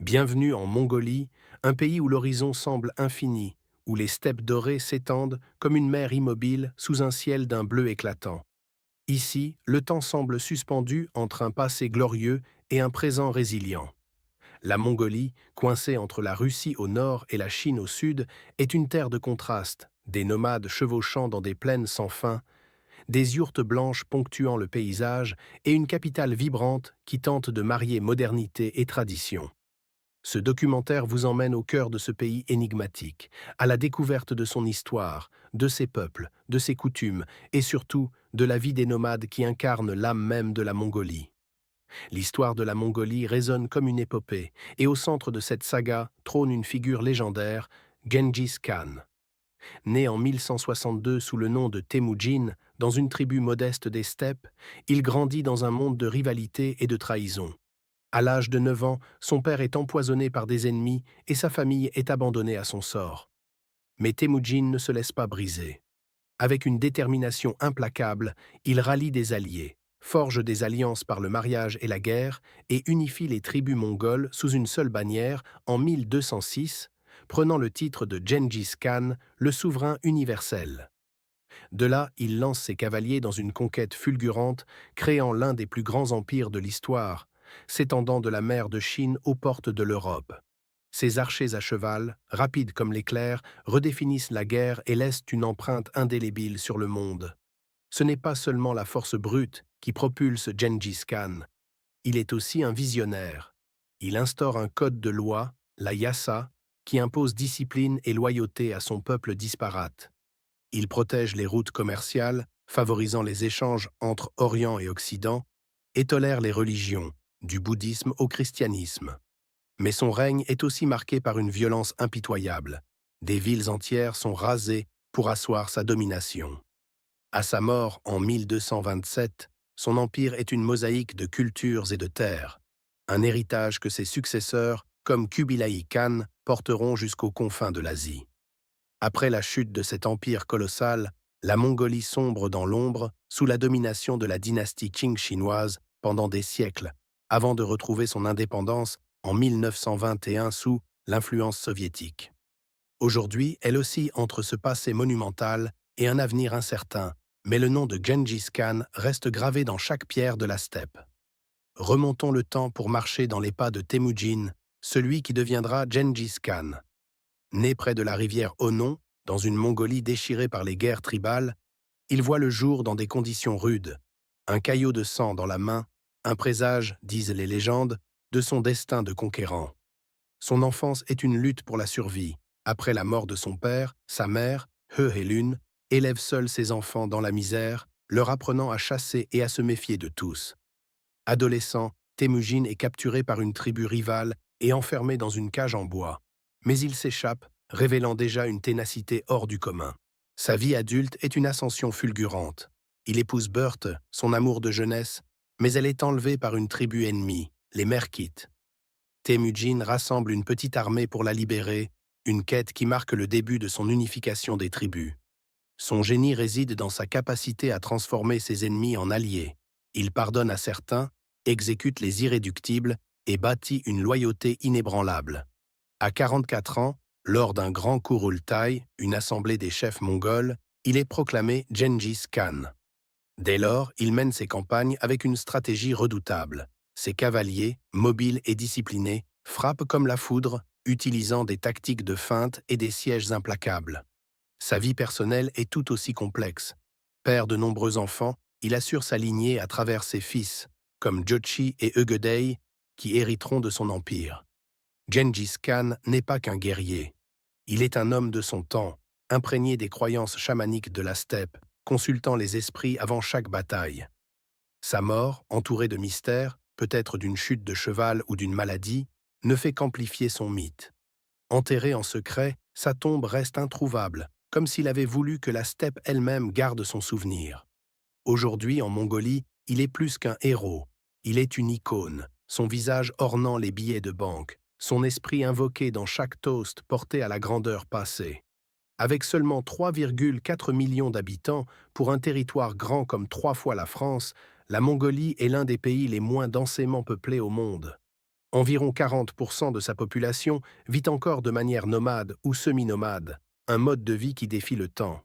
Bienvenue en Mongolie, un pays où l'horizon semble infini, où les steppes dorées s'étendent comme une mer immobile sous un ciel d'un bleu éclatant. Ici, le temps semble suspendu entre un passé glorieux et un présent résilient. La Mongolie, coincée entre la Russie au nord et la Chine au sud, est une terre de contrastes, des nomades chevauchant dans des plaines sans fin, des yourtes blanches ponctuant le paysage et une capitale vibrante qui tente de marier modernité et tradition. Ce documentaire vous emmène au cœur de ce pays énigmatique, à la découverte de son histoire, de ses peuples, de ses coutumes et surtout de la vie des nomades qui incarnent l'âme même de la Mongolie. L'histoire de la Mongolie résonne comme une épopée et au centre de cette saga trône une figure légendaire, Gengis Khan. Né en 1162 sous le nom de Temujin, dans une tribu modeste des steppes, il grandit dans un monde de rivalité et de trahison. À l'âge de 9 ans, son père est empoisonné par des ennemis et sa famille est abandonnée à son sort. Mais Temujin ne se laisse pas briser. Avec une détermination implacable, il rallie des alliés, forge des alliances par le mariage et la guerre et unifie les tribus mongoles sous une seule bannière en 1206, prenant le titre de Gengis Khan, le souverain universel. De là, il lance ses cavaliers dans une conquête fulgurante, créant l'un des plus grands empires de l'histoire, s'étendant de la mer de Chine aux portes de l'Europe. Ces archers à cheval, rapides comme l'éclair, redéfinissent la guerre et laissent une empreinte indélébile sur le monde. Ce n'est pas seulement la force brute qui propulse Gengis Khan, il est aussi un visionnaire. Il instaure un code de loi, la Yassa, qui impose discipline et loyauté à son peuple disparate. Il protège les routes commerciales, favorisant les échanges entre Orient et Occident, et tolère les religions, du bouddhisme au christianisme. Mais son règne est aussi marqué par une violence impitoyable. Des villes entières sont rasées pour asseoir sa domination. À sa mort en 1227, son empire est une mosaïque de cultures et de terres, un héritage que ses successeurs, comme Kubilai Khan, porteront jusqu'aux confins de l'Asie. Après la chute de cet empire colossal, la Mongolie sombre dans l'ombre sous la domination de la dynastie Qing chinoise pendant des siècles, avant de retrouver son indépendance en 1921 sous l'influence soviétique. Aujourd'hui, elle oscille entre ce passé monumental et un avenir incertain, mais le nom de Gengis Khan reste gravé dans chaque pierre de la steppe. Remontons le temps pour marcher dans les pas de Temujin, celui qui deviendra Gengis Khan. Né près de la rivière Onon, dans une Mongolie déchirée par les guerres tribales, il voit le jour dans des conditions rudes. Un caillot de sang dans la main, un présage, disent les légendes, de son destin de conquérant. Son enfance est une lutte pour la survie. Après la mort de son père, sa mère, He Helun, élève seule ses enfants dans la misère, leur apprenant à chasser et à se méfier de tous. Adolescent, Temujin est capturé par une tribu rivale et enfermé dans une cage en bois. Mais il s'échappe, révélant déjà une ténacité hors du commun. Sa vie adulte est une ascension fulgurante. Il épouse Burt, son amour de jeunesse, mais elle est enlevée par une tribu ennemie, les Merkites. Temujin rassemble une petite armée pour la libérer, une quête qui marque le début de son unification des tribus. Son génie réside dans sa capacité à transformer ses ennemis en alliés. Il pardonne à certains, exécute les irréductibles et bâtit une loyauté inébranlable. À 44 ans, lors d'un grand Kurultai, une assemblée des chefs mongols, il est proclamé Gengis Khan. Dès lors, il mène ses campagnes avec une stratégie redoutable. Ses cavaliers, mobiles et disciplinés, frappent comme la foudre, utilisant des tactiques de feinte et des sièges implacables. Sa vie personnelle est tout aussi complexe. Père de nombreux enfants, il assure sa lignée à travers ses fils, comme Jochi et Ögedei, qui hériteront de son empire. Gengis Khan n'est pas qu'un guerrier. Il est un homme de son temps, imprégné des croyances chamaniques de la steppe, consultant les esprits avant chaque bataille. Sa mort, entourée de mystères, peut-être d'une chute de cheval ou d'une maladie, ne fait qu'amplifier son mythe. Enterré en secret, sa tombe reste introuvable, comme s'il avait voulu que la steppe elle-même garde son souvenir. Aujourd'hui, en Mongolie, il est plus qu'un héros. Il est une icône, son visage ornant les billets de banque, son esprit invoqué dans chaque toast porté à la grandeur passée. Avec seulement 3,4 millions d'habitants, pour un territoire grand comme 3 fois la France, la Mongolie est l'un des pays les moins densément peuplés au monde. Environ 40% de sa population vit encore de manière nomade ou semi-nomade, un mode de vie qui défie le temps.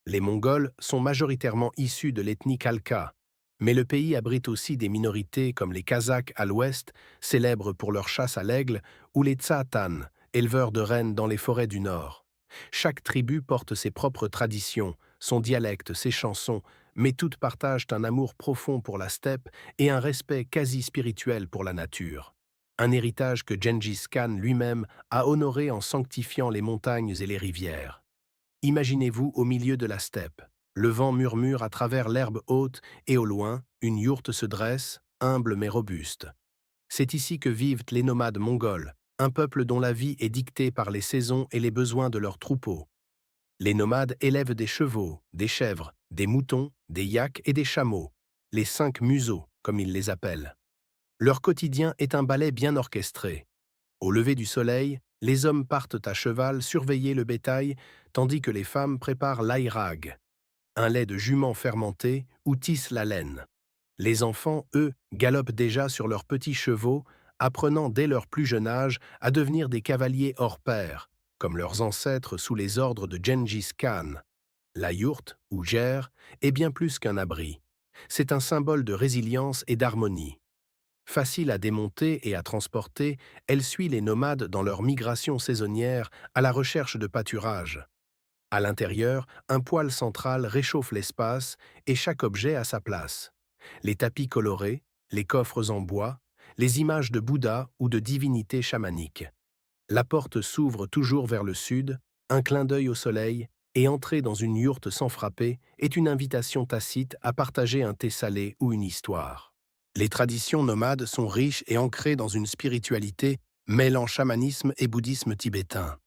Les Mongols sont majoritairement issus de l'ethnie Khalkha, mais le pays abrite aussi des minorités comme les Kazakhs à l'ouest, célèbres pour leur chasse à l'aigle, ou les Tsaatan, éleveurs de rennes dans les forêts du nord. Chaque tribu porte ses propres traditions, son dialecte, ses chansons, mais toutes partagent un amour profond pour la steppe et un respect quasi spirituel pour la nature. Un héritage que Gengis Khan lui-même a honoré en sanctifiant les montagnes et les rivières. Imaginez-vous au milieu de la steppe. Le vent murmure à travers l'herbe haute et au loin, une yourte se dresse, humble mais robuste. C'est ici que vivent les nomades mongols, un peuple dont la vie est dictée par les saisons et les besoins de leurs troupeaux. Les nomades élèvent des chevaux, des chèvres, des moutons, des yaks et des chameaux, les 5 museaux, comme ils les appellent. Leur quotidien est un ballet bien orchestré. Au lever du soleil, les hommes partent à cheval surveiller le bétail, tandis que les femmes préparent l'aïrag, un lait de jument fermenté ou tissent la laine. Les enfants, eux, galopent déjà sur leurs petits chevaux, apprenant dès leur plus jeune âge à devenir des cavaliers hors pair, comme leurs ancêtres sous les ordres de Gengis Khan. La yourte, ou gère, est bien plus qu'un abri. C'est un symbole de résilience et d'harmonie. Facile à démonter et à transporter, elle suit les nomades dans leur migration saisonnière à la recherche de pâturage. À l'intérieur, un poêle central réchauffe l'espace et chaque objet a sa place. Les tapis colorés, les coffres en bois, les images de Bouddha ou de divinités chamaniques. La porte s'ouvre toujours vers le sud, un clin d'œil au soleil, et entrer dans une yourte sans frapper est une invitation tacite à partager un thé salé ou une histoire. Les traditions nomades sont riches et ancrées dans une spiritualité mêlant chamanisme et bouddhisme tibétain.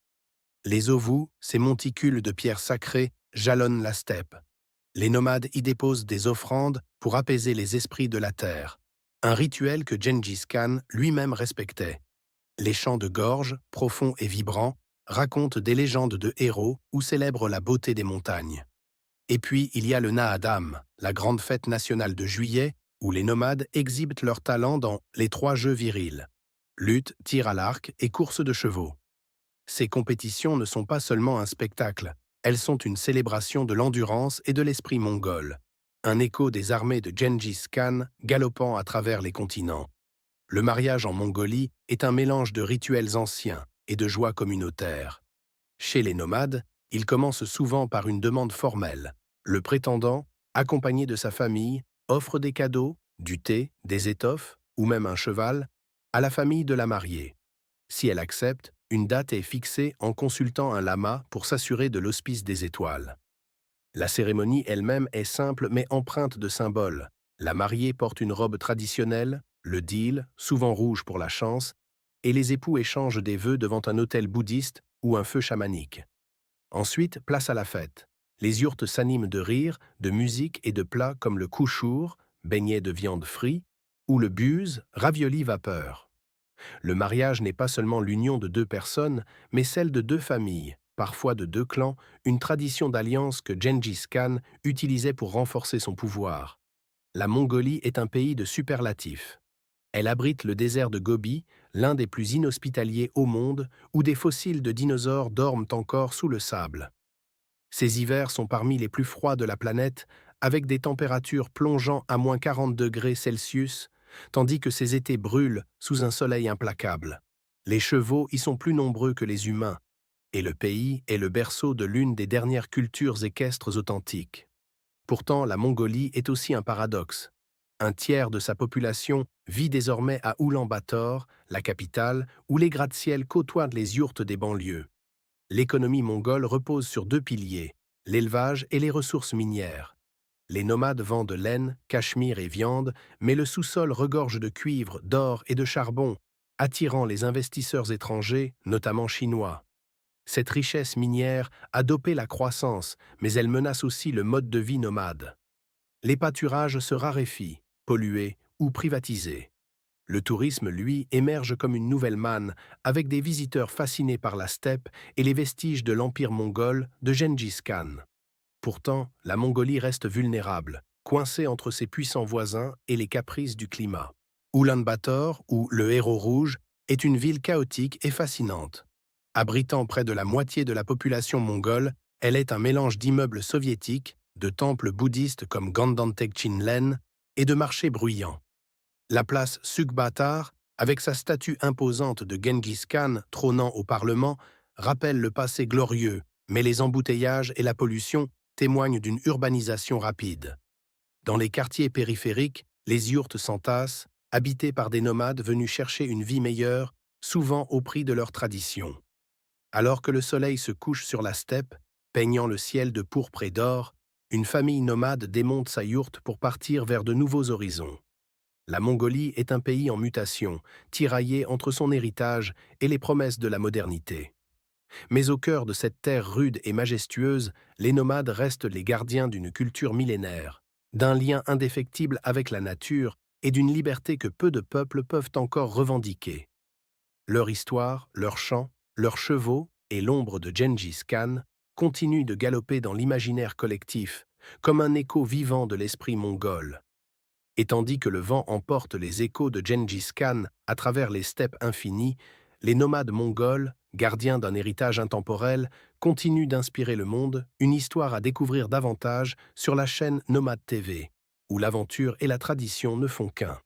Les ovus, ces monticules de pierres sacrées, jalonnent la steppe. Les nomades y déposent des offrandes pour apaiser les esprits de la terre, un rituel que Gengis Khan lui-même respectait. Les chants de gorge, profonds et vibrants, racontent des légendes de héros ou célèbrent la beauté des montagnes. Et puis il y a le Naadam, la grande fête nationale de juillet, où les nomades exhibent leur talent dans les 3 jeux virils: lutte, tir à l'arc et course de chevaux. Ces compétitions ne sont pas seulement un spectacle, elles sont une célébration de l'endurance et de l'esprit mongol, un écho des armées de Gengis Khan galopant à travers les continents. Le mariage en Mongolie est un mélange de rituels anciens et de joie communautaire. Chez les nomades, il commence souvent par une demande formelle. Le prétendant, accompagné de sa famille, offre des cadeaux, du thé, des étoffes ou même un cheval à la famille de la mariée. Si elle accepte, une date est fixée en consultant un lama pour s'assurer de l'auspice des étoiles. La cérémonie elle-même est simple mais empreinte de symboles. La mariée porte une robe traditionnelle, le dil, souvent rouge pour la chance, et les époux échangent des vœux devant un autel bouddhiste ou un feu chamanique. Ensuite, place à la fête. Les yourtes s'animent de rires, de musique et de plats comme le kouchour, beignet de viande frit, ou le buse, ravioli vapeur. Le mariage n'est pas seulement l'union de 2 personnes, mais celle de 2 familles, parfois de 2 clans, une tradition d'alliance que Gengis Khan utilisait pour renforcer son pouvoir. La Mongolie est un pays de superlatifs. Elle abrite le désert de Gobi, l'un des plus inhospitaliers au monde, où des fossiles de dinosaures dorment encore sous le sable. Ces hivers sont parmi les plus froids de la planète, avec des températures plongeant à moins 40 degrés Celsius, tandis que ces étés brûlent sous un soleil implacable. Les chevaux y sont plus nombreux que les humains, et le pays est le berceau de l'une des dernières cultures équestres authentiques. Pourtant, la Mongolie est aussi un paradoxe. Un tiers de sa population vit désormais à Oulan-Bator, la capitale, où les gratte-ciels côtoient les yourtes des banlieues. L'économie mongole repose sur 2 piliers, l'élevage et les ressources minières. Les nomades vendent laine, cachemire et viande, mais le sous-sol regorge de cuivre, d'or et de charbon, attirant les investisseurs étrangers, notamment chinois. Cette richesse minière a dopé la croissance, mais elle menace aussi le mode de vie nomade. Les pâturages se raréfient, pollués ou privatisés. Le tourisme, lui, émerge comme une nouvelle manne, avec des visiteurs fascinés par la steppe et les vestiges de l'empire mongol de Gengis Khan. Pourtant, la Mongolie reste vulnérable, coincée entre ses puissants voisins et les caprices du climat. Oulan-Bator, ou le Héros rouge, est une ville chaotique et fascinante. Abritant près de la moitié de la population mongole, elle est un mélange d'immeubles soviétiques, de temples bouddhistes comme Gandantek-Chinlen et de marchés bruyants. La place Sukbatar, avec sa statue imposante de Genghis Khan trônant au Parlement, rappelle le passé glorieux, mais les embouteillages et la pollution témoignent d'une urbanisation rapide. Dans les quartiers périphériques, les yourtes s'entassent, habitées par des nomades venus chercher une vie meilleure, souvent au prix de leur tradition. Alors que le soleil se couche sur la steppe, peignant le ciel de pourpre et d'or, une famille nomade démonte sa yourte pour partir vers de nouveaux horizons. La Mongolie est un pays en mutation, tiraillé entre son héritage et les promesses de la modernité. Mais au cœur de cette terre rude et majestueuse, les nomades restent les gardiens d'une culture millénaire, d'un lien indéfectible avec la nature et d'une liberté que peu de peuples peuvent encore revendiquer. Leur histoire, leurs chants, leurs chevaux et l'ombre de Gengis Khan continuent de galoper dans l'imaginaire collectif, comme un écho vivant de l'esprit mongol. Et tandis que le vent emporte les échos de Gengis Khan à travers les steppes infinies, les nomades mongols, gardiens d'un héritage intemporel, continuent d'inspirer le monde, une histoire à découvrir davantage sur la chaîne Nomade TV, où l'aventure et la tradition ne font qu'un.